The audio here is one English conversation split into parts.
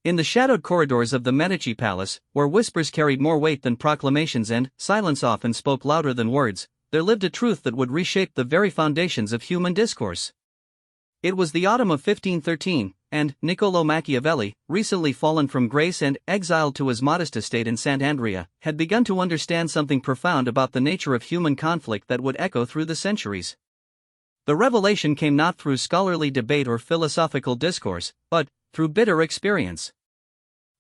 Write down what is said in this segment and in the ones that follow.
In the shadowed corridors of the Medici palace, where whispers carried more weight than proclamations and silence often spoke louder than words, there lived a truth that would reshape the very foundations of human discourse. It was the autumn of 1513, and Niccolò Machiavelli, recently fallen from grace and exiled to his modest estate in Sant'Andrea, had begun to understand something profound about the nature of human conflict that would echo through the centuries. The revelation came not through scholarly debate or philosophical discourse, but through bitter experience.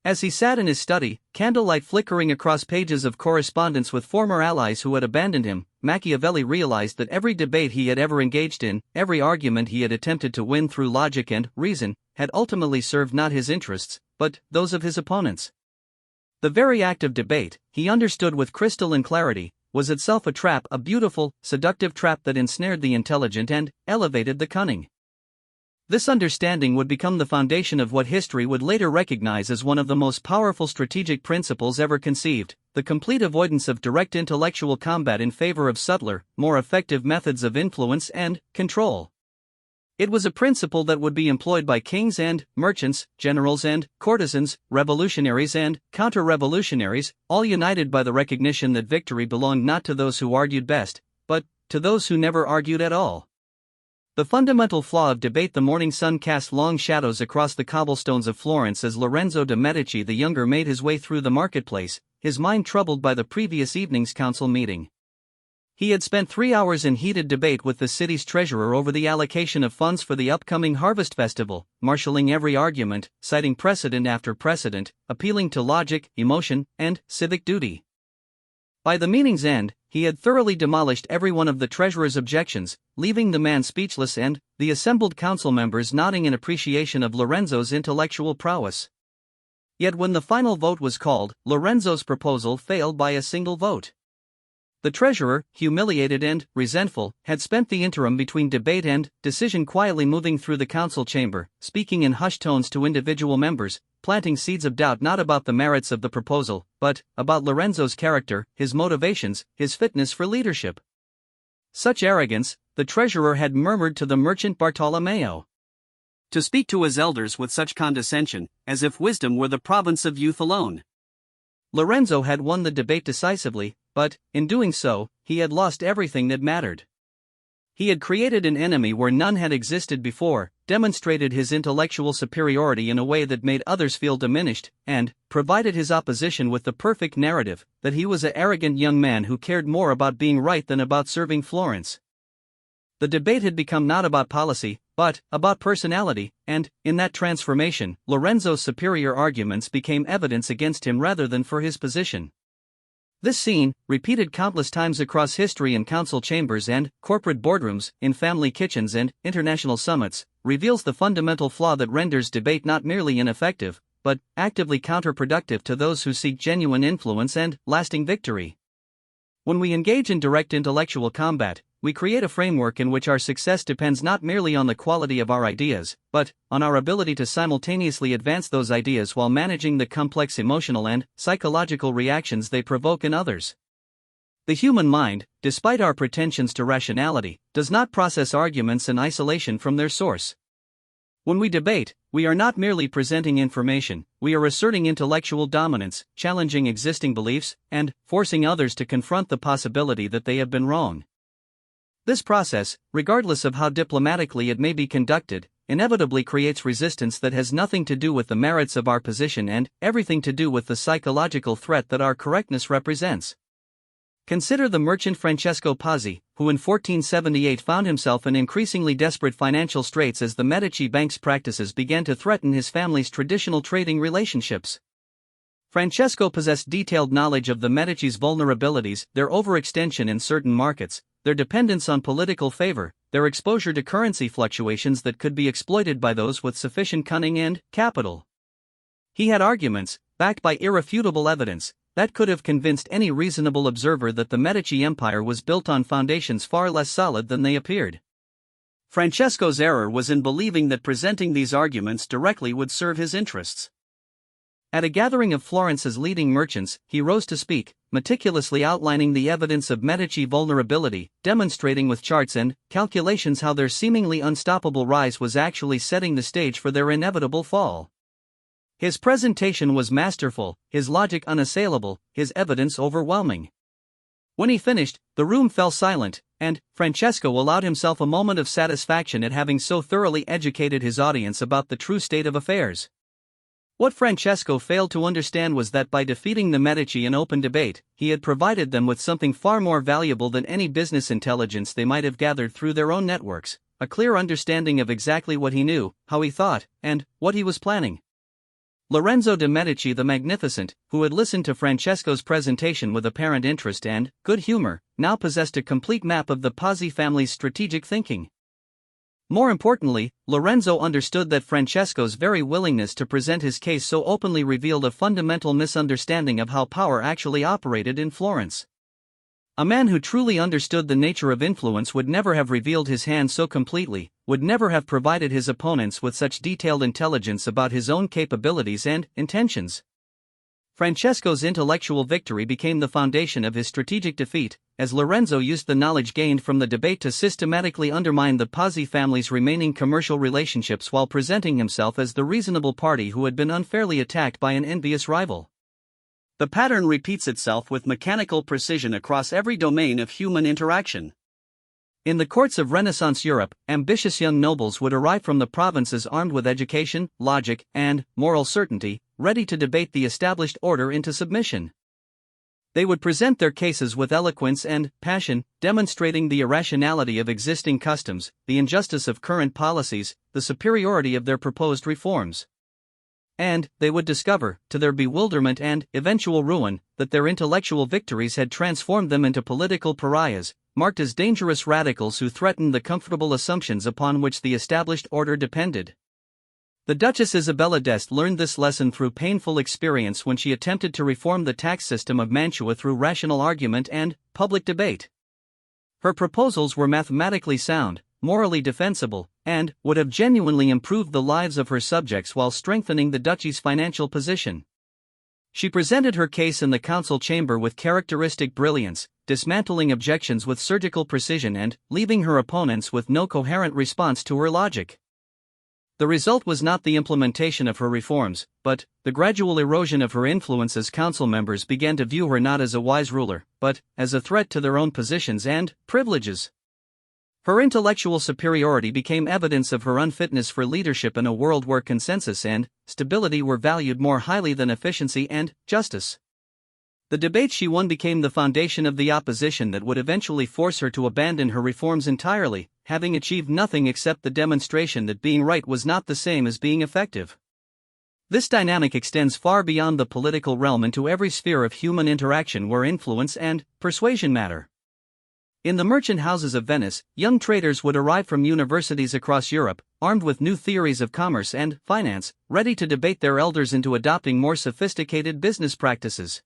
As he sat in his study, candlelight flickering across pages of correspondence with former allies who had abandoned him, Machiavelli realized that every debate he had ever engaged in, every argument he had attempted to win through logic and reason, had ultimately served not his interests, but those of his opponents. The very act of debate, he understood with crystalline clarity, was itself a trap, a beautiful, seductive trap that ensnared the intelligent and elevated the cunning. This understanding would become the foundation of what history would later recognize as one of the most powerful strategic principles ever conceived: the complete avoidance of direct intellectual combat in favor of subtler, more effective methods of influence and control. It was a principle that would be employed by kings and merchants, generals and courtesans, revolutionaries and counter-revolutionaries, all united by the recognition that victory belonged not to those who argued best, but to those who never argued at all. The fundamental flaw of debate. The morning sun cast long shadows across the cobblestones of Florence as Lorenzo de' Medici the Younger made his way through the marketplace, his mind troubled by the previous evening's council meeting. He had spent 3 hours in heated debate with the city's treasurer over the allocation of funds for the upcoming harvest festival, marshalling every argument, citing precedent after precedent, appealing to logic, emotion, and civic duty. By the meeting's end, he had thoroughly demolished every one of the treasurer's objections, leaving the man speechless and the assembled council members nodding in appreciation of Lorenzo's intellectual prowess. Yet when the final vote was called, Lorenzo's proposal failed by a single vote. The treasurer, humiliated and resentful, had spent the interim between debate and decision quietly moving through the council chamber, speaking in hushed tones to individual members, planting seeds of doubt not about the merits of the proposal, but about Lorenzo's character, his motivations, his fitness for leadership. Such arrogance, the treasurer had murmured to the merchant Bartolomeo. To speak to his elders with such condescension, as if wisdom were the province of youth alone. Lorenzo had won the debate decisively, but, in doing so, he had lost everything that mattered. He had created an enemy where none had existed before, demonstrated his intellectual superiority in a way that made others feel diminished, and provided his opposition with the perfect narrative that he was an arrogant young man who cared more about being right than about serving Florence. The debate had become not about policy, but about personality, and, in that transformation, Lorenzo's superior arguments became evidence against him rather than for his position. This scene, repeated countless times across history in council chambers and corporate boardrooms, in family kitchens and international summits, reveals the fundamental flaw that renders debate not merely ineffective, but actively counterproductive to those who seek genuine influence and lasting victory. When we engage in direct intellectual combat, we create a framework in which our success depends not merely on the quality of our ideas, but on our ability to simultaneously advance those ideas while managing the complex emotional and psychological reactions they provoke in others. The human mind, despite our pretensions to rationality, does not process arguments in isolation from their source. When we debate, we are not merely presenting information, we are asserting intellectual dominance, challenging existing beliefs, and forcing others to confront the possibility that they have been wrong. This process, regardless of how diplomatically it may be conducted, inevitably creates resistance that has nothing to do with the merits of our position and everything to do with the psychological threat that our correctness represents. Consider the merchant Francesco Pazzi, who in 1478 found himself in increasingly desperate financial straits as the Medici bank's practices began to threaten his family's traditional trading relationships. Francesco possessed detailed knowledge of the Medici's vulnerabilities, their overextension in certain markets, their dependence on political favor, their exposure to currency fluctuations that could be exploited by those with sufficient cunning and capital. He had arguments, backed by irrefutable evidence, that could have convinced any reasonable observer that the Medici Empire was built on foundations far less solid than they appeared. Francesco's error was in believing that presenting these arguments directly would serve his interests. At a gathering of Florence's leading merchants, he rose to speak, meticulously outlining the evidence of Medici vulnerability, demonstrating with charts and calculations how their seemingly unstoppable rise was actually setting the stage for their inevitable fall. His presentation was masterful, his logic unassailable, his evidence overwhelming. When he finished, the room fell silent, and Francesco allowed himself a moment of satisfaction at having so thoroughly educated his audience about the true state of affairs. What Francesco failed to understand was that by defeating the Medici in open debate, he had provided them with something far more valuable than any business intelligence they might have gathered through their own networks: a clear understanding of exactly what he knew, how he thought, and what he was planning. Lorenzo de' Medici the Magnificent, who had listened to Francesco's presentation with apparent interest and good humor, now possessed a complete map of the Pazzi family's strategic thinking. More importantly, Lorenzo understood that Francesco's very willingness to present his case so openly revealed a fundamental misunderstanding of how power actually operated in Florence. A man who truly understood the nature of influence would never have revealed his hand so completely, would never have provided his opponents with such detailed intelligence about his own capabilities and intentions. Francesco's intellectual victory became the foundation of his strategic defeat, as Lorenzo used the knowledge gained from the debate to systematically undermine the Pazzi family's remaining commercial relationships while presenting himself as the reasonable party who had been unfairly attacked by an envious rival. The pattern repeats itself with mechanical precision across every domain of human interaction. In the courts of Renaissance Europe, ambitious young nobles would arrive from the provinces armed with education, logic, and moral certainty, ready to debate the established order into submission. They would present their cases with eloquence and passion, demonstrating the irrationality of existing customs, the injustice of current policies, the superiority of their proposed reforms. And they would discover, to their bewilderment and eventual ruin, that their intellectual victories had transformed them into political pariahs, marked as dangerous radicals who threatened the comfortable assumptions upon which the established order depended. The Duchess Isabella d'Este learned this lesson through painful experience when she attempted to reform the tax system of Mantua through rational argument and public debate. Her proposals were mathematically sound, morally defensible, and would have genuinely improved the lives of her subjects while strengthening the duchy's financial position. She presented her case in the council chamber with characteristic brilliance, dismantling objections with surgical precision and leaving her opponents with no coherent response to her logic. The result was not the implementation of her reforms, but the gradual erosion of her influence as council members began to view her not as a wise ruler, but as a threat to their own positions and privileges. Her intellectual superiority became evidence of her unfitness for leadership in a world where consensus and stability were valued more highly than efficiency and justice. The debate she won became the foundation of the opposition that would eventually force her to abandon her reforms entirely, having achieved nothing except the demonstration that being right was not the same as being effective. This dynamic extends far beyond the political realm into every sphere of human interaction where influence and persuasion matter. In the merchant houses of Venice, young traders would arrive from universities across Europe, armed with new theories of commerce and finance, ready to debate their elders into adopting more sophisticated business practices.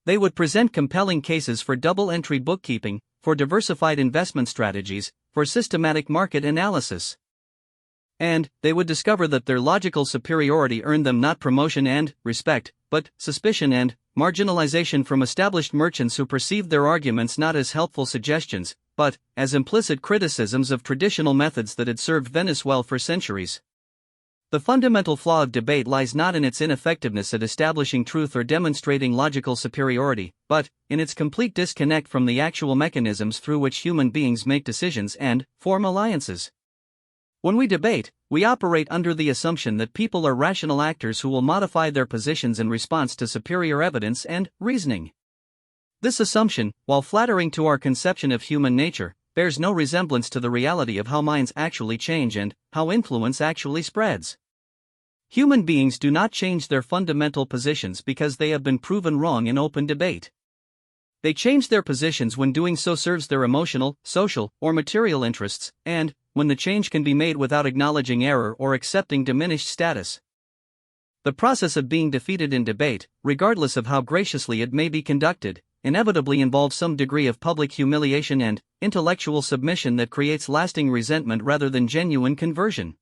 They would present compelling cases for double-entry bookkeeping, for diversified investment strategies, for systematic market analysis. And they would discover that their logical superiority earned them not promotion and respect, but suspicion and marginalization from established merchants who perceived their arguments not as helpful suggestions, but as implicit criticisms of traditional methods that had served Venice well for centuries. The fundamental flaw of debate lies not in its ineffectiveness at establishing truth or demonstrating logical superiority, but in its complete disconnect from the actual mechanisms through which human beings make decisions and form alliances. When we debate, we operate under the assumption that people are rational actors who will modify their positions in response to superior evidence and reasoning. This assumption, while flattering to our conception of human nature, bears no resemblance to the reality of how minds actually change and how influence actually spreads. Human beings do not change their fundamental positions because they have been proven wrong in open debate. They change their positions when doing so serves their emotional, social, or material interests, and when the change can be made without acknowledging error or accepting diminished status. The process of being defeated in debate, regardless of how graciously it may be conducted, inevitably involves some degree of public humiliation and intellectual submission that creates lasting resentment rather than genuine conversion.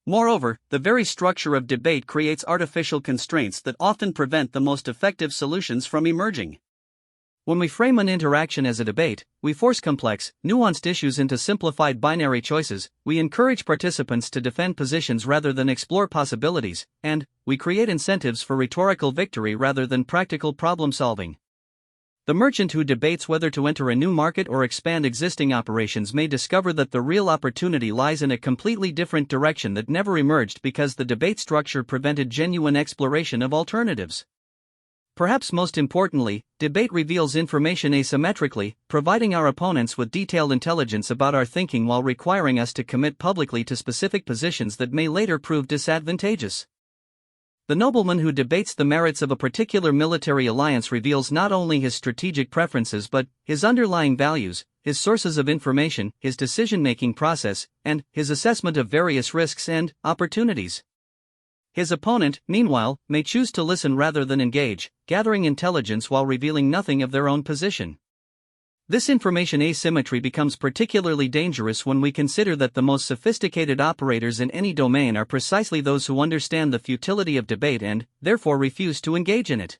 Moreover, the very structure of debate creates artificial constraints that often prevent the most effective solutions from emerging. When we frame an interaction as a debate, we force complex, nuanced issues into simplified binary choices, we encourage participants to defend positions rather than explore possibilities, and we create incentives for rhetorical victory rather than practical problem solving. The merchant who debates whether to enter a new market or expand existing operations may discover that the real opportunity lies in a completely different direction that never emerged because the debate structure prevented genuine exploration of alternatives. Perhaps most importantly, debate reveals information asymmetrically, providing our opponents with detailed intelligence about our thinking while requiring us to commit publicly to specific positions that may later prove disadvantageous. The nobleman who debates the merits of a particular military alliance reveals not only his strategic preferences but his underlying values, his sources of information, his decision-making process, and his assessment of various risks and opportunities. His opponent, meanwhile, may choose to listen rather than engage, gathering intelligence while revealing nothing of their own position. This information asymmetry becomes particularly dangerous when we consider that the most sophisticated operators in any domain are precisely those who understand the futility of debate and, therefore, refuse to engage in it.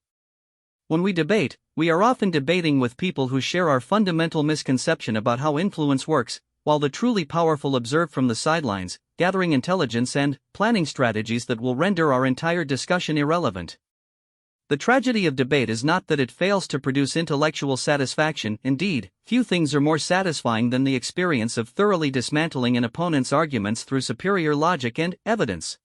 When we debate, we are often debating with people who share our fundamental misconception about how influence works, while the truly powerful observe from the sidelines, gathering intelligence and planning strategies that will render our entire discussion irrelevant. The tragedy of debate is not that it fails to produce intellectual satisfaction. Indeed, few things are more satisfying than the experience of thoroughly dismantling an opponent's arguments through superior logic and evidence.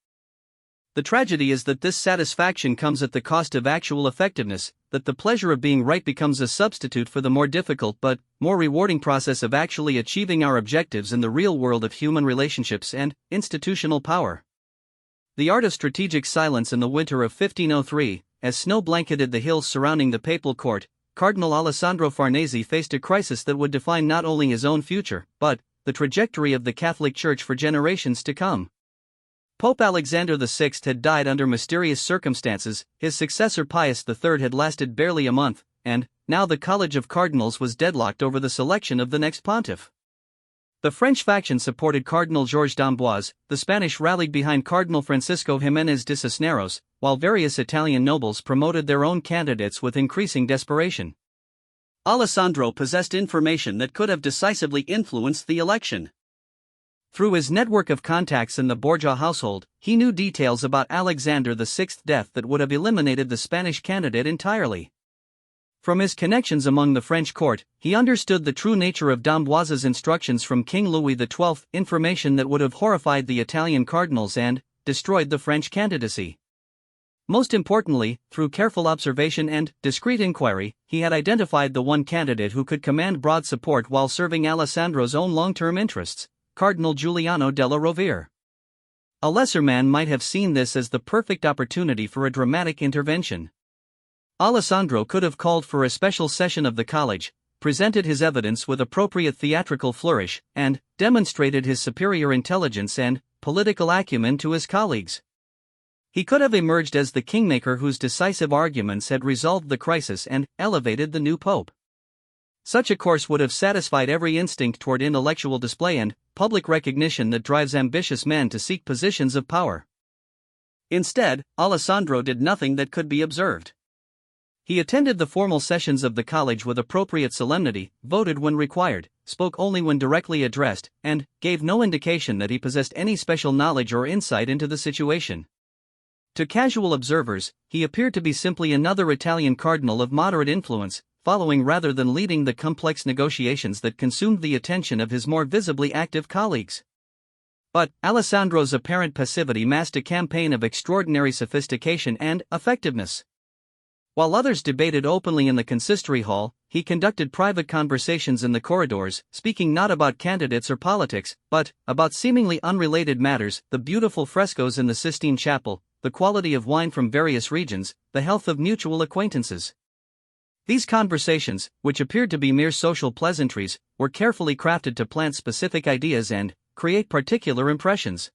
The tragedy is that this satisfaction comes at the cost of actual effectiveness, that the pleasure of being right becomes a substitute for the more difficult but more rewarding process of actually achieving our objectives in the real world of human relationships and institutional power. The art of strategic silence in the winter of 1503, as snow blanketed the hills surrounding the papal court, Cardinal Alessandro Farnese faced a crisis that would define not only his own future, but the trajectory of the Catholic Church for generations to come. Pope Alexander VI had died under mysterious circumstances, his successor Pius III had lasted barely a month, and now the College of Cardinals was deadlocked over the selection of the next pontiff. The French faction supported Cardinal Georges d'Amboise, the Spanish rallied behind Cardinal Francisco Jiménez de Cisneros, while various Italian nobles promoted their own candidates with increasing desperation. Alessandro possessed information that could have decisively influenced the election. Through his network of contacts in the Borgia household, he knew details about Alexander VI's death that would have eliminated the Spanish candidate entirely. From his connections among the French court, he understood the true nature of d'Amboise's instructions from King Louis XII, information that would have horrified the Italian cardinals and destroyed the French candidacy. Most importantly, through careful observation and discreet inquiry, he had identified the one candidate who could command broad support while serving Alessandro's own long-term interests, Cardinal Giuliano della Rovere. A lesser man might have seen this as the perfect opportunity for a dramatic intervention. Alessandro could have called for a special session of the college, presented his evidence with appropriate theatrical flourish, and demonstrated his superior intelligence and political acumen to his colleagues. He could have emerged as the kingmaker whose decisive arguments had resolved the crisis and elevated the new pope. Such a course would have satisfied every instinct toward intellectual display and public recognition that drives ambitious men to seek positions of power. Instead, Alessandro did nothing that could be observed. He attended the formal sessions of the college with appropriate solemnity, voted when required, spoke only when directly addressed, and gave no indication that he possessed any special knowledge or insight into the situation. To casual observers, he appeared to be simply another Italian cardinal of moderate influence, following rather than leading the complex negotiations that consumed the attention of his more visibly active colleagues. But Alessandro's apparent passivity masked a campaign of extraordinary sophistication and effectiveness. While others debated openly in the consistory hall, he conducted private conversations in the corridors, speaking not about candidates or politics, but about seemingly unrelated matters: the beautiful frescoes in the Sistine Chapel, the quality of wine from various regions, the health of mutual acquaintances. These conversations, which appeared to be mere social pleasantries, were carefully crafted to plant specific ideas and create particular impressions.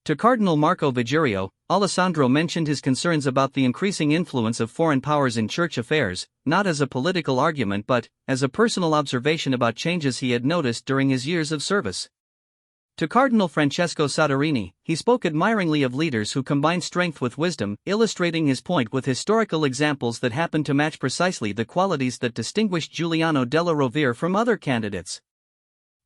To Cardinal Marco Vigirio, Alessandro mentioned his concerns about the increasing influence of foreign powers in church affairs, not as a political argument but as a personal observation about changes he had noticed during his years of service. To Cardinal Francesco Soderini, he spoke admiringly of leaders who combine strength with wisdom, illustrating his point with historical examples that happened to match precisely the qualities that distinguished Giuliano della Rovere from other candidates.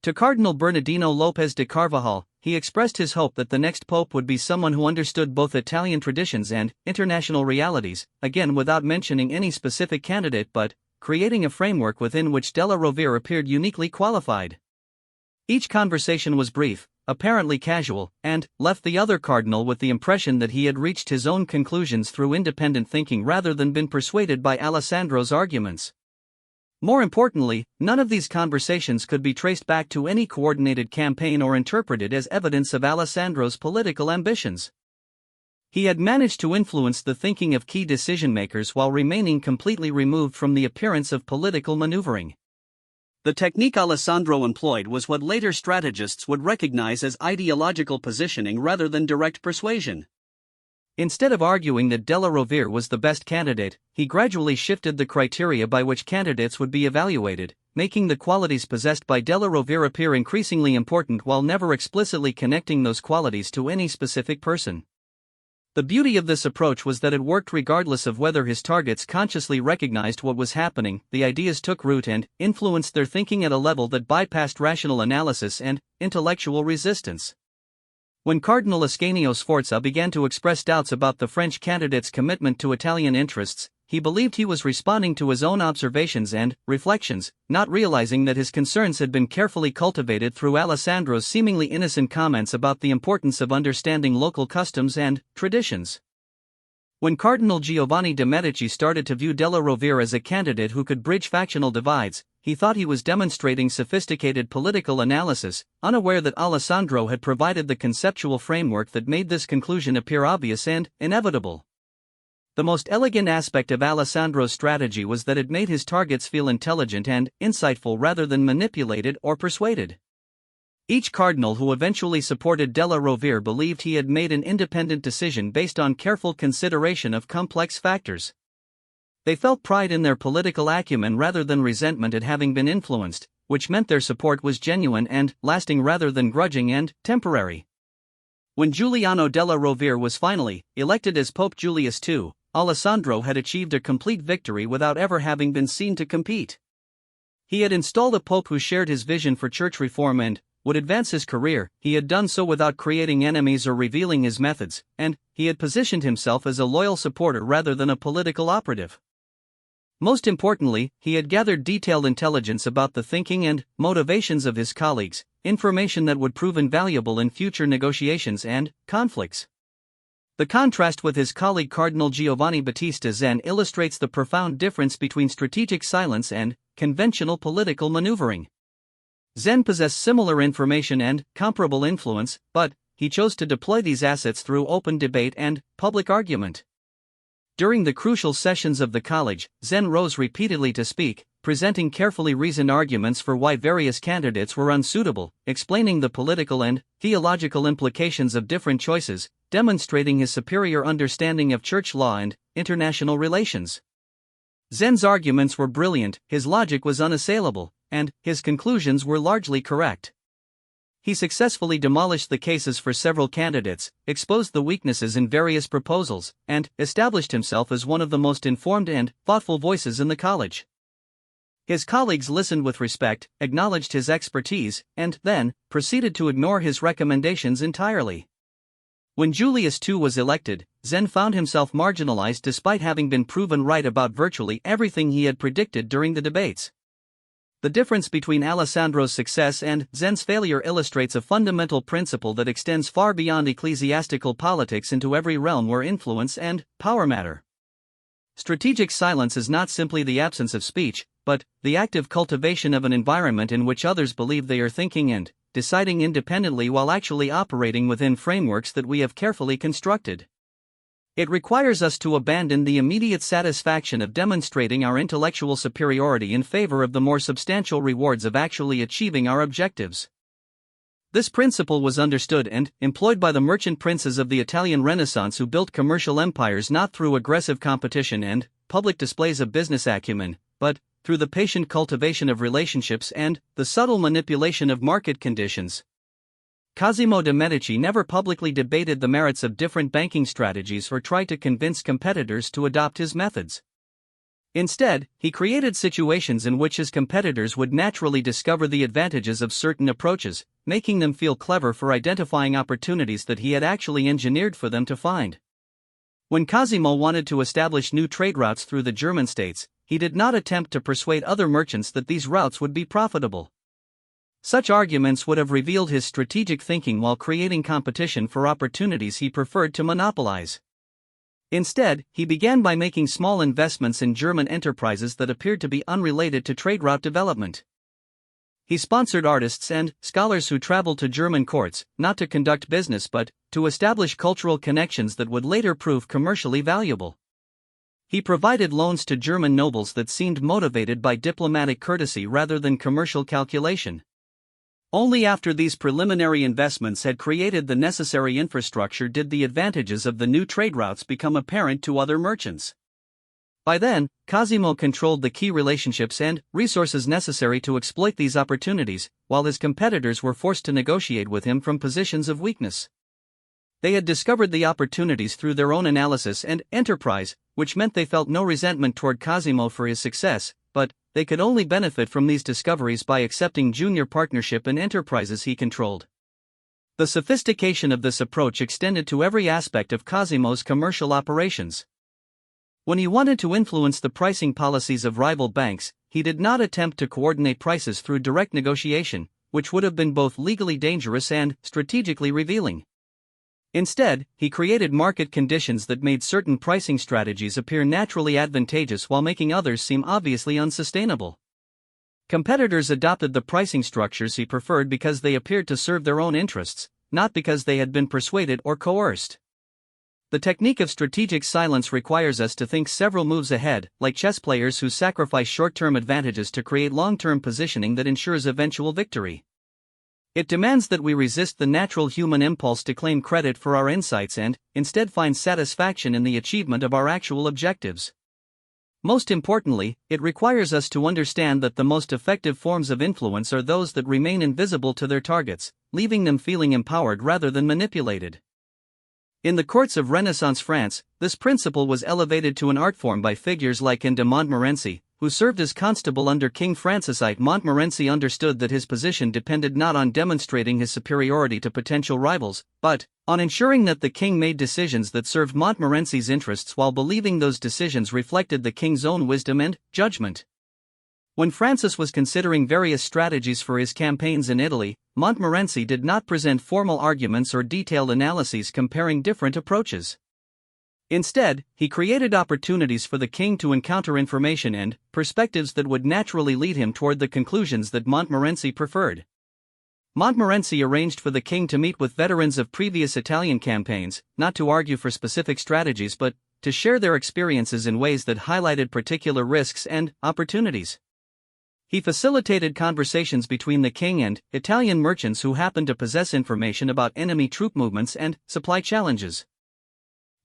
To Cardinal Bernardino Lopez de Carvajal, he expressed his hope that the next pope would be someone who understood both Italian traditions and international realities, again without mentioning any specific candidate but creating a framework within which della Rovere appeared uniquely qualified. Each conversation was brief, apparently casual, and left the other cardinal with the impression that he had reached his own conclusions through independent thinking rather than been persuaded by Alessandro's arguments. More importantly, none of these conversations could be traced back to any coordinated campaign or interpreted as evidence of Alessandro's political ambitions. He had managed to influence the thinking of key decision-makers while remaining completely removed from the appearance of political maneuvering. The technique Alessandro employed was what later strategists would recognize as ideological positioning rather than direct persuasion. Instead of arguing that della Rovere was the best candidate, he gradually shifted the criteria by which candidates would be evaluated, making the qualities possessed by della Rovere appear increasingly important while never explicitly connecting those qualities to any specific person. The beauty of this approach was that it worked regardless of whether his targets consciously recognized what was happening. The ideas took root and influenced their thinking at a level that bypassed rational analysis and intellectual resistance. When Cardinal Ascanio Sforza began to express doubts about the French candidate's commitment to Italian interests, he believed he was responding to his own observations and reflections, not realizing that his concerns had been carefully cultivated through Alessandro's seemingly innocent comments about the importance of understanding local customs and traditions. When Cardinal Giovanni de' Medici started to view della Rovere as a candidate who could bridge factional divides, he thought he was demonstrating sophisticated political analysis, unaware that Alessandro had provided the conceptual framework that made this conclusion appear obvious and inevitable. The most elegant aspect of Alessandro's strategy was that it made his targets feel intelligent and insightful rather than manipulated or persuaded. Each cardinal who eventually supported della Rovere believed he had made an independent decision based on careful consideration of complex factors. They felt pride in their political acumen rather than resentment at having been influenced, which meant their support was genuine and lasting rather than grudging and temporary. When Giuliano della Rovere was finally elected as Pope Julius II, Alessandro had achieved a complete victory without ever having been seen to compete. He had installed a pope who shared his vision for church reform and would advance his career. He had done so without creating enemies or revealing his methods, and he had positioned himself as a loyal supporter rather than a political operative. Most importantly, he had gathered detailed intelligence about the thinking and motivations of his colleagues, information that would prove invaluable in future negotiations and conflicts. The contrast with his colleague Cardinal Giovanni Battista Zen illustrates the profound difference between strategic silence and conventional political maneuvering. Zen possessed similar information and comparable influence, but he chose to deploy these assets through open debate and public argument. During the crucial sessions of the college, Zen rose repeatedly to speak, presenting carefully reasoned arguments for why various candidates were unsuitable, explaining the political and theological implications of different choices, demonstrating his superior understanding of church law and international relations. Zen's arguments were brilliant, his logic was unassailable, and his conclusions were largely correct. He successfully demolished the cases for several candidates, exposed the weaknesses in various proposals, and established himself as one of the most informed and thoughtful voices in the college. His colleagues listened with respect, acknowledged his expertise, and then proceeded to ignore his recommendations entirely. When Julius II was elected, Zen found himself marginalized despite having been proven right about virtually everything he had predicted during the debates. The difference between Alessandro's success and Zen's failure illustrates a fundamental principle that extends far beyond ecclesiastical politics into every realm where influence and power matter. Strategic silence is not simply the absence of speech, but the active cultivation of an environment in which others believe they are thinking and deciding independently while actually operating within frameworks that we have carefully constructed. It requires us to abandon the immediate satisfaction of demonstrating our intellectual superiority in favor of the more substantial rewards of actually achieving our objectives. This principle was understood and employed by the merchant princes of the Italian Renaissance who built commercial empires not through aggressive competition and public displays of business acumen, but through the patient cultivation of relationships and the subtle manipulation of market conditions. Cosimo de' Medici never publicly debated the merits of different banking strategies or tried to convince competitors to adopt his methods. Instead, he created situations in which his competitors would naturally discover the advantages of certain approaches, making them feel clever for identifying opportunities that he had actually engineered for them to find. When Cosimo wanted to establish new trade routes through the German states, he did not attempt to persuade other merchants that these routes would be profitable. Such arguments would have revealed his strategic thinking while creating competition for opportunities he preferred to monopolize. Instead, he began by making small investments in German enterprises that appeared to be unrelated to trade route development. He sponsored artists and scholars who traveled to German courts, not to conduct business but to establish cultural connections that would later prove commercially valuable. He provided loans to German nobles that seemed motivated by diplomatic courtesy rather than commercial calculation. Only after these preliminary investments had created the necessary infrastructure did the advantages of the new trade routes become apparent to other merchants. By then, Cosimo controlled the key relationships and resources necessary to exploit these opportunities, while his competitors were forced to negotiate with him from positions of weakness. They had discovered the opportunities through their own analysis and enterprise, which meant they felt no resentment toward Cosimo for his success, but they could only benefit from these discoveries by accepting junior partnership in enterprises he controlled. The sophistication of this approach extended to every aspect of Cosimo's commercial operations. When he wanted to influence the pricing policies of rival banks, he did not attempt to coordinate prices through direct negotiation, which would have been both legally dangerous and strategically revealing. Instead, he created market conditions that made certain pricing strategies appear naturally advantageous while making others seem obviously unsustainable. Competitors adopted the pricing structures he preferred because they appeared to serve their own interests, not because they had been persuaded or coerced. The technique of strategic silence requires us to think several moves ahead, like chess players who sacrifice short-term advantages to create long-term positioning that ensures eventual victory. It demands that we resist the natural human impulse to claim credit for our insights and, instead, find satisfaction in the achievement of our actual objectives. Most importantly, it requires us to understand that the most effective forms of influence are those that remain invisible to their targets, leaving them feeling empowered rather than manipulated. In the courts of Renaissance France, this principle was elevated to an art form by figures like Anne de Montmorency, who served as constable under King Francis I. Montmorency understood that his position depended not on demonstrating his superiority to potential rivals, but on ensuring that the king made decisions that served Montmorency's interests while believing those decisions reflected the king's own wisdom and judgment. When Francis was considering various strategies for his campaigns in Italy, Montmorency did not present formal arguments or detailed analyses comparing different approaches. Instead, he created opportunities for the king to encounter information and perspectives that would naturally lead him toward the conclusions that Montmorency preferred. Montmorency arranged for the king to meet with veterans of previous Italian campaigns, not to argue for specific strategies but to share their experiences in ways that highlighted particular risks and opportunities. He facilitated conversations between the king and Italian merchants who happened to possess information about enemy troop movements and supply challenges.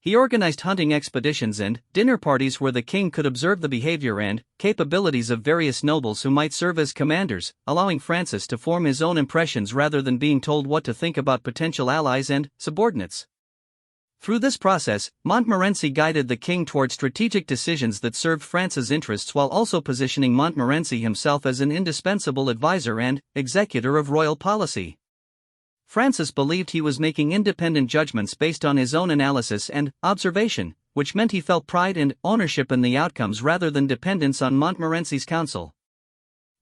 He organized hunting expeditions and dinner parties where the king could observe the behavior and capabilities of various nobles who might serve as commanders, allowing Francis to form his own impressions rather than being told what to think about potential allies and subordinates. Through this process, Montmorency guided the king toward strategic decisions that served France's interests while also positioning Montmorency himself as an indispensable advisor and executor of royal policy. Francis believed he was making independent judgments based on his own analysis and observation, which meant he felt pride and ownership in the outcomes rather than dependence on Montmorency's counsel.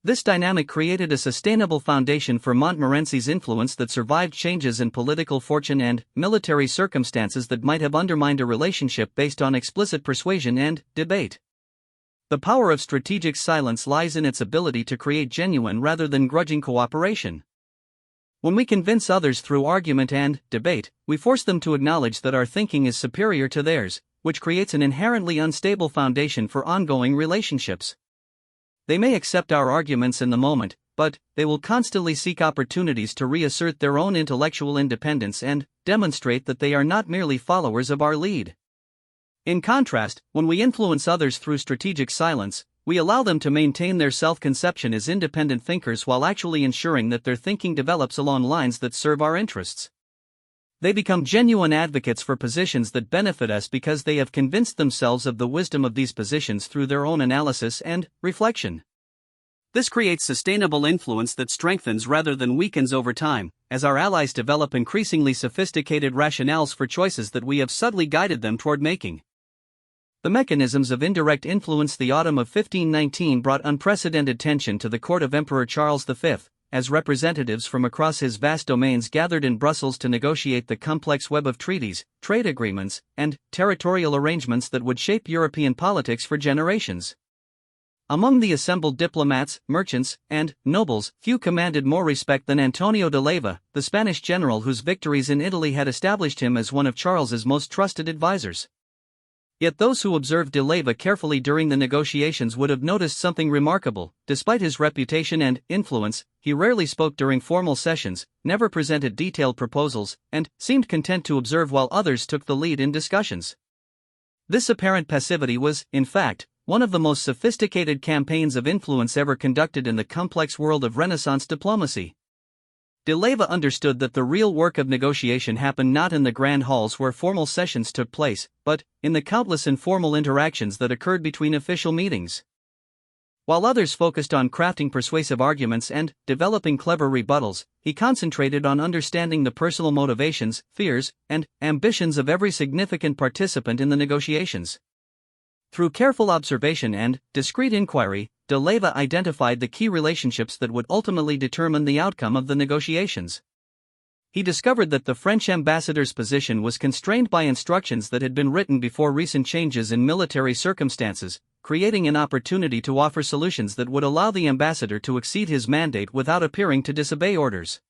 This dynamic created a sustainable foundation for Montmorency's influence that survived changes in political fortune and military circumstances that might have undermined a relationship based on explicit persuasion and debate. The power of strategic silence lies in its ability to create genuine rather than grudging cooperation. When we convince others through argument and debate, we force them to acknowledge that our thinking is superior to theirs, which creates an inherently unstable foundation for ongoing relationships. They may accept our arguments in the moment, but they will constantly seek opportunities to reassert their own intellectual independence and demonstrate that they are not merely followers of our lead. In contrast, when we influence others through strategic silence, We allow them to maintain their self-conception as independent thinkers while actually ensuring that their thinking develops along lines that serve our interests. They become genuine advocates for positions that benefit us because they have convinced themselves of the wisdom of these positions through their own analysis and reflection. This creates sustainable influence that strengthens rather than weakens over time, as our allies develop increasingly sophisticated rationales for choices that we have subtly guided them toward making. The mechanisms of indirect influence. The autumn of 1519 brought unprecedented tension to the court of Emperor Charles V, as representatives from across his vast domains gathered in Brussels to negotiate the complex web of treaties, trade agreements, and territorial arrangements that would shape European politics for generations. Among the assembled diplomats, merchants, and nobles, few commanded more respect than Antonio de Leyva, the Spanish general whose victories in Italy had established him as one of Charles's most trusted advisors. Yet those who observed de Leyva carefully during the negotiations would have noticed something remarkable. Despite his reputation and influence, he rarely spoke during formal sessions, never presented detailed proposals, and seemed content to observe while others took the lead in discussions. This apparent passivity was, in fact, one of the most sophisticated campaigns of influence ever conducted in the complex world of Renaissance diplomacy. De Leyva understood that the real work of negotiation happened not in the grand halls where formal sessions took place, but in the countless informal interactions that occurred between official meetings. While others focused on crafting persuasive arguments and developing clever rebuttals, he concentrated on understanding the personal motivations, fears, and ambitions of every significant participant in the negotiations. Through careful observation and discreet inquiry, de Leyva identified the key relationships that would ultimately determine the outcome of the negotiations. He discovered that the French ambassador's position was constrained by instructions that had been written before recent changes in military circumstances, creating an opportunity to offer solutions that would allow the ambassador to exceed his mandate without appearing to disobey orders.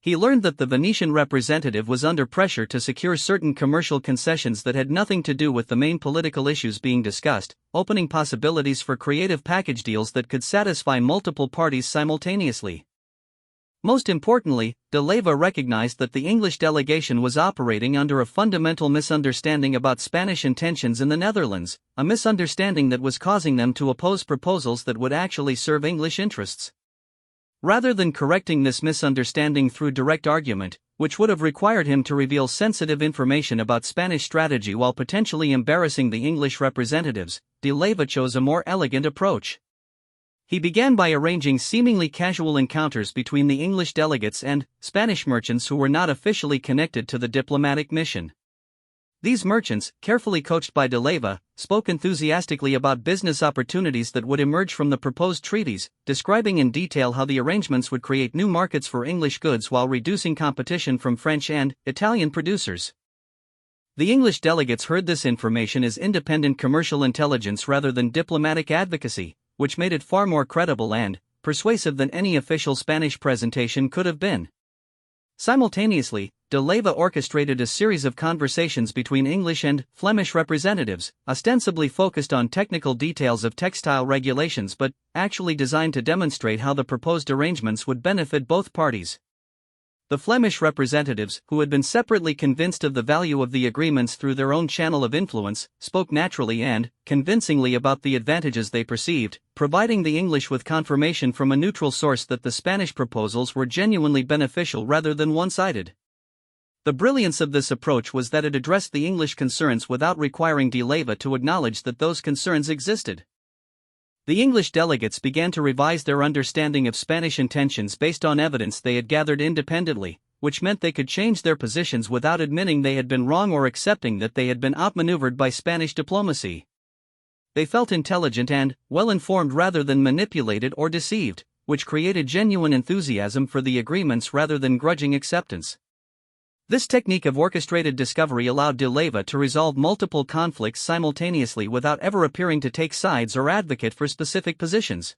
He learned that the Venetian representative was under pressure to secure certain commercial concessions that had nothing to do with the main political issues being discussed, opening possibilities for creative package deals that could satisfy multiple parties simultaneously. Most importantly, de Leyva recognized that the English delegation was operating under a fundamental misunderstanding about Spanish intentions in the Netherlands, a misunderstanding that was causing them to oppose proposals that would actually serve English interests. Rather than correcting this misunderstanding through direct argument, which would have required him to reveal sensitive information about Spanish strategy while potentially embarrassing the English representatives, de Leyva chose a more elegant approach. He began by arranging seemingly casual encounters between the English delegates and Spanish merchants who were not officially connected to the diplomatic mission. These merchants, carefully coached by de Leyva, spoke enthusiastically about business opportunities that would emerge from the proposed treaties, describing in detail how the arrangements would create new markets for English goods while reducing competition from French and Italian producers. The English delegates heard this information as independent commercial intelligence rather than diplomatic advocacy, which made it far more credible and persuasive than any official Spanish presentation could have been. Simultaneously, de Leyva orchestrated a series of conversations between English and Flemish representatives, ostensibly focused on technical details of textile regulations but actually designed to demonstrate how the proposed arrangements would benefit both parties. The Flemish representatives, who had been separately convinced of the value of the agreements through their own channel of influence, spoke naturally and convincingly about the advantages they perceived, providing the English with confirmation from a neutral source that the Spanish proposals were genuinely beneficial rather than one-sided. The brilliance of this approach was that it addressed the English concerns without requiring de Leyva to acknowledge that those concerns existed. The English delegates began to revise their understanding of Spanish intentions based on evidence they had gathered independently, which meant they could change their positions without admitting they had been wrong or accepting that they had been outmaneuvered by Spanish diplomacy. They felt intelligent and well-informed rather than manipulated or deceived, which created genuine enthusiasm for the agreements rather than grudging acceptance. This technique of orchestrated discovery allowed de Leyva to resolve multiple conflicts simultaneously without ever appearing to take sides or advocate for specific positions.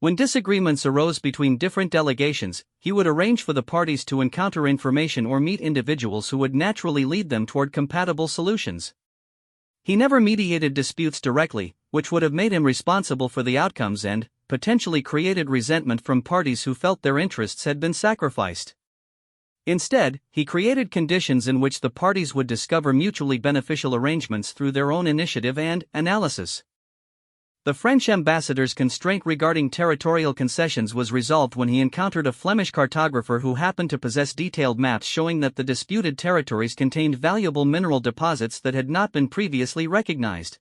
When disagreements arose between different delegations, he would arrange for the parties to encounter information or meet individuals who would naturally lead them toward compatible solutions. He never mediated disputes directly, which would have made him responsible for the outcomes and potentially created resentment from parties who felt their interests had been sacrificed. Instead, he created conditions in which the parties would discover mutually beneficial arrangements through their own initiative and analysis. The French ambassador's constraint regarding territorial concessions was resolved when he encountered a Flemish cartographer who happened to possess detailed maps showing that the disputed territories contained valuable mineral deposits that had not been previously recognized.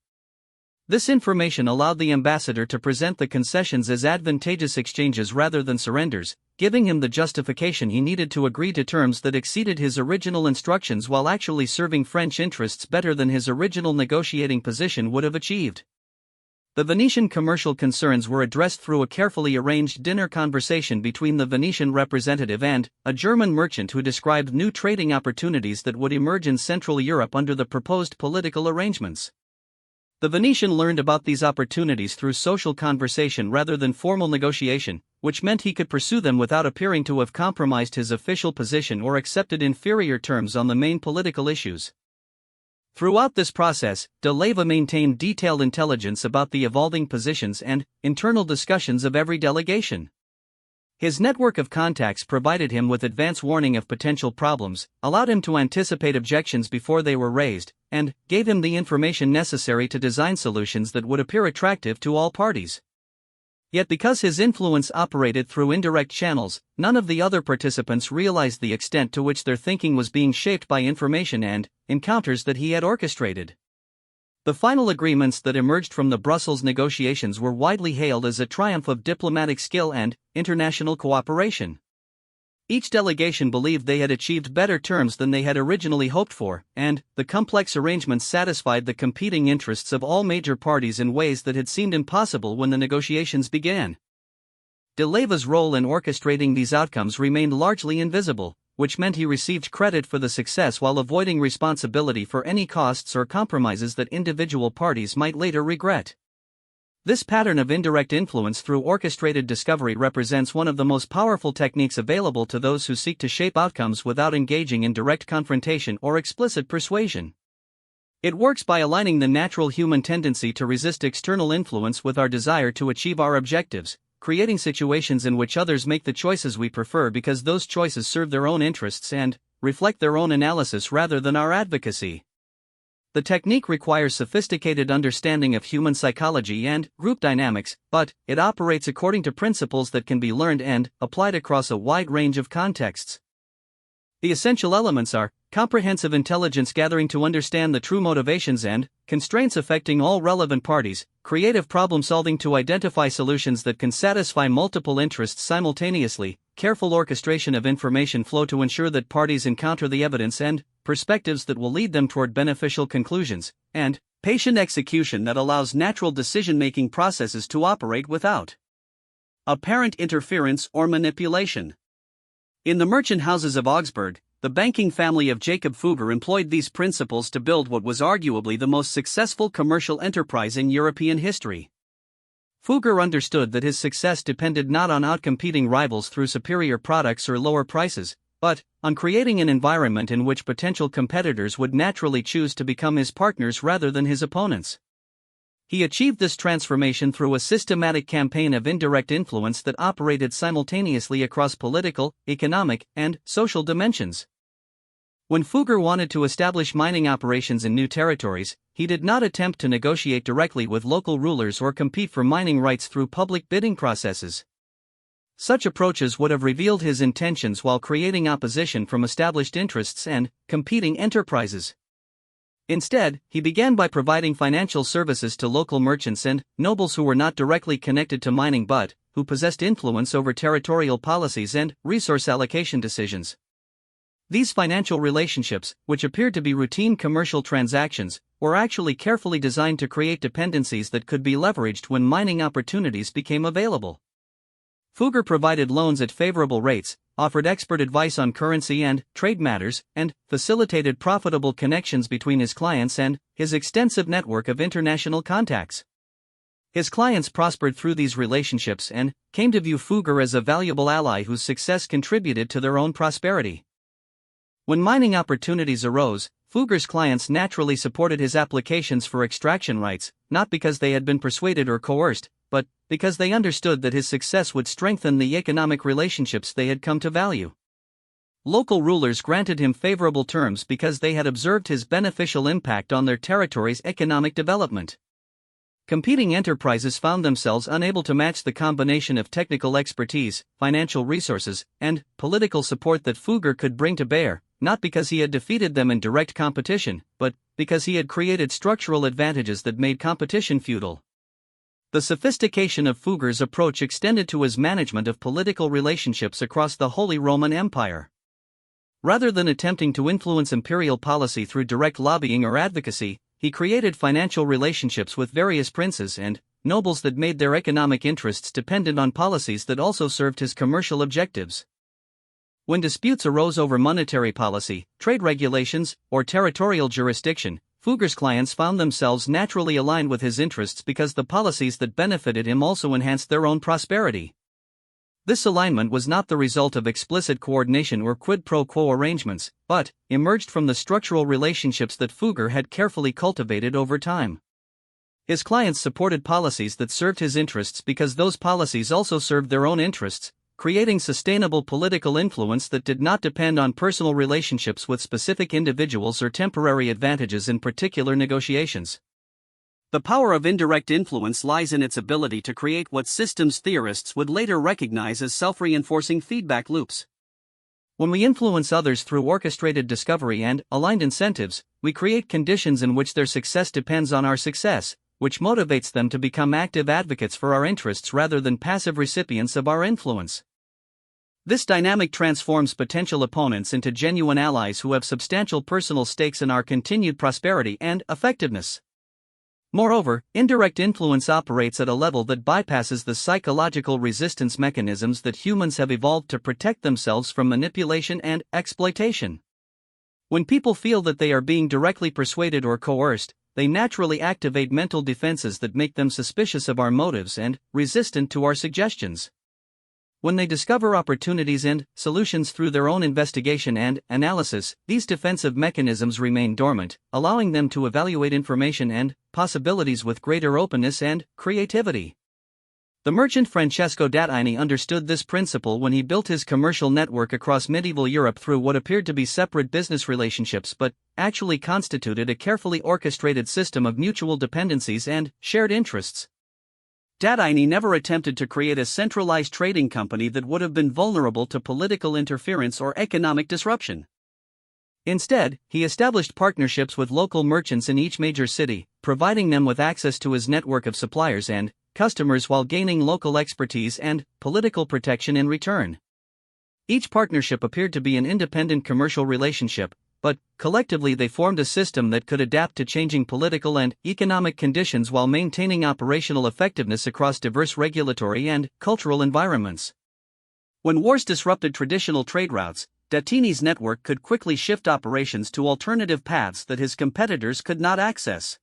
This information allowed the ambassador to present the concessions as advantageous exchanges rather than surrenders, giving him the justification he needed to agree to terms that exceeded his original instructions while actually serving French interests better than his original negotiating position would have achieved. The Venetian commercial concerns were addressed through a carefully arranged dinner conversation between the Venetian representative and a German merchant who described new trading opportunities that would emerge in Central Europe under the proposed political arrangements. The Venetian learned about these opportunities through social conversation rather than formal negotiation, which meant he could pursue them without appearing to have compromised his official position or accepted inferior terms on the main political issues. Throughout this process, de Leyva maintained detailed intelligence about the evolving positions and internal discussions of every delegation. His network of contacts provided him with advance warning of potential problems, allowed him to anticipate objections before they were raised, and gave him the information necessary to design solutions that would appear attractive to all parties. Yet because his influence operated through indirect channels, none of the other participants realized the extent to which their thinking was being shaped by information and encounters that he had orchestrated. The final agreements that emerged from the Brussels negotiations were widely hailed as a triumph of diplomatic skill and international cooperation. Each delegation believed they had achieved better terms than they had originally hoped for, and the complex arrangements satisfied the competing interests of all major parties in ways that had seemed impossible when the negotiations began. De Leyva's role in orchestrating these outcomes remained largely invisible, which meant he received credit for the success while avoiding responsibility for any costs or compromises that individual parties might later regret. This pattern of indirect influence through orchestrated discovery represents one of the most powerful techniques available to those who seek to shape outcomes without engaging in direct confrontation or explicit persuasion. It works by aligning the natural human tendency to resist external influence with our desire to achieve our objectives, creating situations in which others make the choices we prefer because those choices serve their own interests and reflect their own analysis rather than our advocacy. The technique requires sophisticated understanding of human psychology and group dynamics, but it operates according to principles that can be learned and applied across a wide range of contexts. The essential elements are comprehensive intelligence gathering to understand the true motivations and constraints affecting all relevant parties, creative problem solving to identify solutions that can satisfy multiple interests simultaneously, careful orchestration of information flow to ensure that parties encounter the evidence and perspectives that will lead them toward beneficial conclusions, and patient execution that allows natural decision-making processes to operate without apparent interference or manipulation. In the merchant houses of Augsburg, the banking family of Jacob Fugger employed these principles to build what was arguably the most successful commercial enterprise in European history. Fugger understood that his success depended not on outcompeting rivals through superior products or lower prices, but on creating an environment in which potential competitors would naturally choose to become his partners rather than his opponents. He achieved this transformation through a systematic campaign of indirect influence that operated simultaneously across political, economic, and social dimensions. When Fugger wanted to establish mining operations in new territories, he did not attempt to negotiate directly with local rulers or compete for mining rights through public bidding processes. Such approaches would have revealed his intentions while creating opposition from established interests and competing enterprises. Instead, he began by providing financial services to local merchants and nobles who were not directly connected to mining but who possessed influence over territorial policies and resource allocation decisions. These financial relationships, which appeared to be routine commercial transactions, were actually carefully designed to create dependencies that could be leveraged when mining opportunities became available. Fugger provided loans at favorable rates, offered expert advice on currency and trade matters, and facilitated profitable connections between his clients and his extensive network of international contacts. His clients prospered through these relationships and came to view Fugger as a valuable ally whose success contributed to their own prosperity. When mining opportunities arose, Fugger's clients naturally supported his applications for extraction rights, not because they had been persuaded or coerced, but because they understood that his success would strengthen the economic relationships they had come to value. Local rulers granted him favorable terms because they had observed his beneficial impact on their territory's economic development. Competing enterprises found themselves unable to match the combination of technical expertise, financial resources, and political support that Fugger could bring to bear, not because he had defeated them in direct competition, but because he had created structural advantages that made competition futile. The sophistication of Fugger's approach extended to his management of political relationships across the Holy Roman Empire. Rather than attempting to influence imperial policy through direct lobbying or advocacy, he created financial relationships with various princes and nobles that made their economic interests dependent on policies that also served his commercial objectives. When disputes arose over monetary policy, trade regulations, or territorial jurisdiction, Fugger's clients found themselves naturally aligned with his interests because the policies that benefited him also enhanced their own prosperity. This alignment was not the result of explicit coordination or quid pro quo arrangements, but emerged from the structural relationships that Fugger had carefully cultivated over time. His clients supported policies that served his interests because those policies also served their own interests, creating sustainable political influence that did not depend on personal relationships with specific individuals or temporary advantages in particular negotiations. The power of indirect influence lies in its ability to create what systems theorists would later recognize as self-reinforcing feedback loops. When we influence others through orchestrated discovery and aligned incentives, we create conditions in which their success depends on our success, which motivates them to become active advocates for our interests rather than passive recipients of our influence. This dynamic transforms potential opponents into genuine allies who have substantial personal stakes in our continued prosperity and effectiveness. Moreover, indirect influence operates at a level that bypasses the psychological resistance mechanisms that humans have evolved to protect themselves from manipulation and exploitation. When people feel that they are being directly persuaded or coerced, they naturally activate mental defenses that make them suspicious of our motives and resistant to our suggestions. When they discover opportunities and solutions through their own investigation and analysis, these defensive mechanisms remain dormant, allowing them to evaluate information and possibilities with greater openness and creativity. The merchant Francesco d'Attini understood this principle when he built his commercial network across medieval Europe through what appeared to be separate business relationships but actually constituted a carefully orchestrated system of mutual dependencies and shared interests. d'Attini never attempted to create a centralized trading company that would have been vulnerable to political interference or economic disruption. Instead, he established partnerships with local merchants in each major city, providing them with access to his network of suppliers and customers while gaining local expertise and political protection in return. Each partnership appeared to be an independent commercial relationship, but collectively they formed a system that could adapt to changing political and economic conditions while maintaining operational effectiveness across diverse regulatory and cultural environments. When wars disrupted traditional trade routes, d'Attini's network could quickly shift operations to alternative paths that his competitors could not access.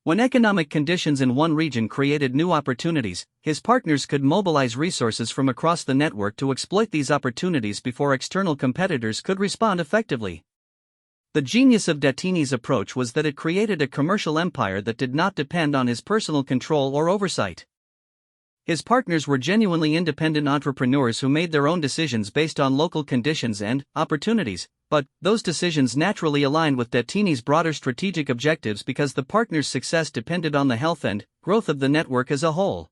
When economic conditions in one region created new opportunities, his partners could mobilize resources from across the network to exploit these opportunities before external competitors could respond effectively. The genius of d'Attini's approach was that it created a commercial empire that did not depend on his personal control or oversight. His partners were genuinely independent entrepreneurs who made their own decisions based on local conditions and opportunities, but those decisions naturally aligned with d'Attini's broader strategic objectives because the partners' success depended on the health and growth of the network as a whole.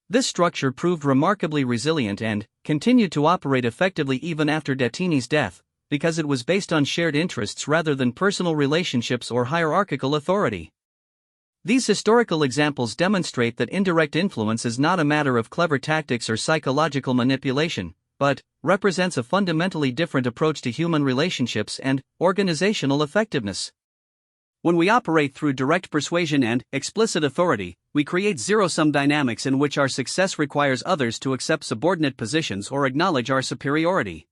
This structure proved remarkably resilient and continued to operate effectively even after d'Attini's death, because it was based on shared interests rather than personal relationships or hierarchical authority. These historical examples demonstrate that indirect influence is not a matter of clever tactics or psychological manipulation, but represents a fundamentally different approach to human relationships and organizational effectiveness. When we operate through direct persuasion and explicit authority, we create zero-sum dynamics in which our success requires others to accept subordinate positions or acknowledge our superiority.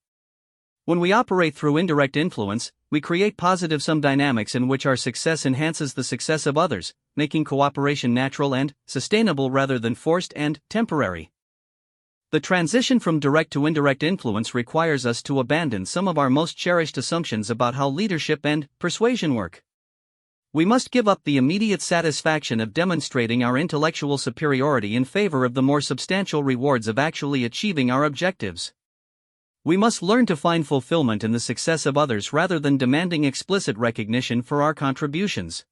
When we operate through indirect influence, we create positive-sum dynamics in which our success enhances the success of others, making cooperation natural and sustainable rather than forced and temporary. The transition from direct to indirect influence requires us to abandon some of our most cherished assumptions about how leadership and persuasion work. We must give up the immediate satisfaction of demonstrating our intellectual superiority in favor of the more substantial rewards of actually achieving our objectives. We must learn to find fulfillment in the success of others rather than demanding explicit recognition for our contributions.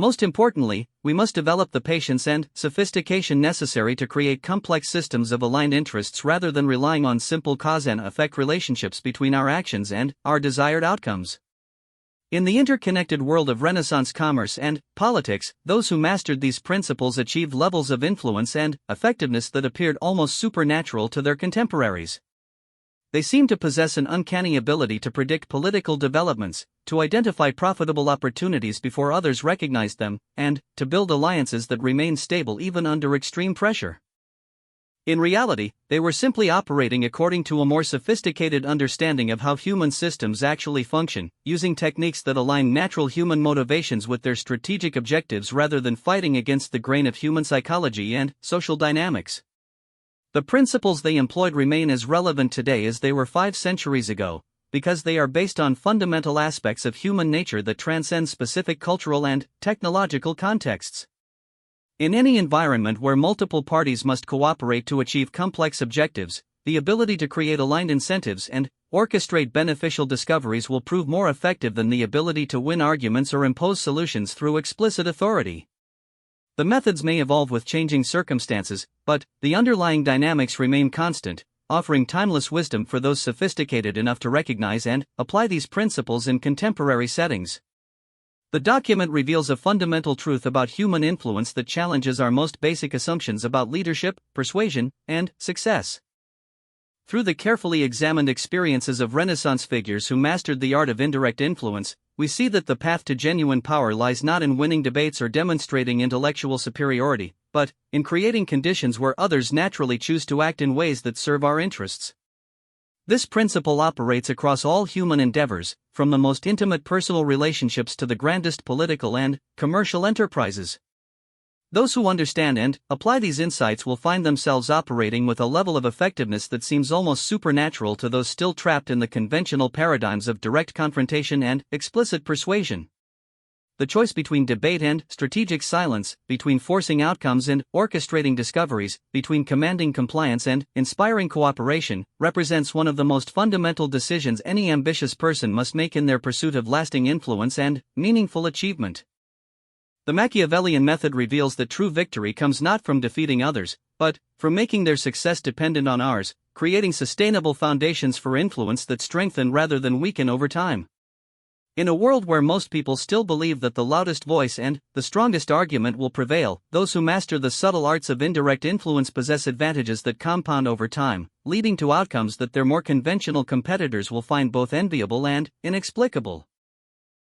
Most importantly, we must develop the patience and sophistication necessary to create complex systems of aligned interests rather than relying on simple cause and effect relationships between our actions and our desired outcomes. In the interconnected world of Renaissance commerce and politics, those who mastered these principles achieved levels of influence and effectiveness that appeared almost supernatural to their contemporaries. They seemed to possess an uncanny ability to predict political developments, to identify profitable opportunities before others recognized them, and to build alliances that remained stable even under extreme pressure. In reality, they were simply operating according to a more sophisticated understanding of how human systems actually function, using techniques that align natural human motivations with their strategic objectives rather than fighting against the grain of human psychology and social dynamics. The principles they employed remain as relevant today as they were 5 centuries ago, because they are based on fundamental aspects of human nature that transcend specific cultural and technological contexts. In any environment where multiple parties must cooperate to achieve complex objectives, the ability to create aligned incentives and orchestrate beneficial discoveries will prove more effective than the ability to win arguments or impose solutions through explicit authority. The methods may evolve with changing circumstances, but the underlying dynamics remain constant, offering timeless wisdom for those sophisticated enough to recognize and apply these principles in contemporary settings. The document reveals a fundamental truth about human influence that challenges our most basic assumptions about leadership, persuasion, and success. Through the carefully examined experiences of Renaissance figures who mastered the art of indirect influence, we see that the path to genuine power lies not in winning debates or demonstrating intellectual superiority, but in creating conditions where others naturally choose to act in ways that serve our interests. This principle operates across all human endeavors, from the most intimate personal relationships to the grandest political and commercial enterprises. Those who understand and apply these insights will find themselves operating with a level of effectiveness that seems almost supernatural to those still trapped in the conventional paradigms of direct confrontation and explicit persuasion. The choice between debate and strategic silence, between forcing outcomes and orchestrating discoveries, between commanding compliance and inspiring cooperation, represents one of the most fundamental decisions any ambitious person must make in their pursuit of lasting influence and meaningful achievement. The Machiavellian method reveals that true victory comes not from defeating others, but from making their success dependent on ours, creating sustainable foundations for influence that strengthen rather than weaken over time. In a world where most people still believe that the loudest voice and the strongest argument will prevail, those who master the subtle arts of indirect influence possess advantages that compound over time, leading to outcomes that their more conventional competitors will find both enviable and inexplicable.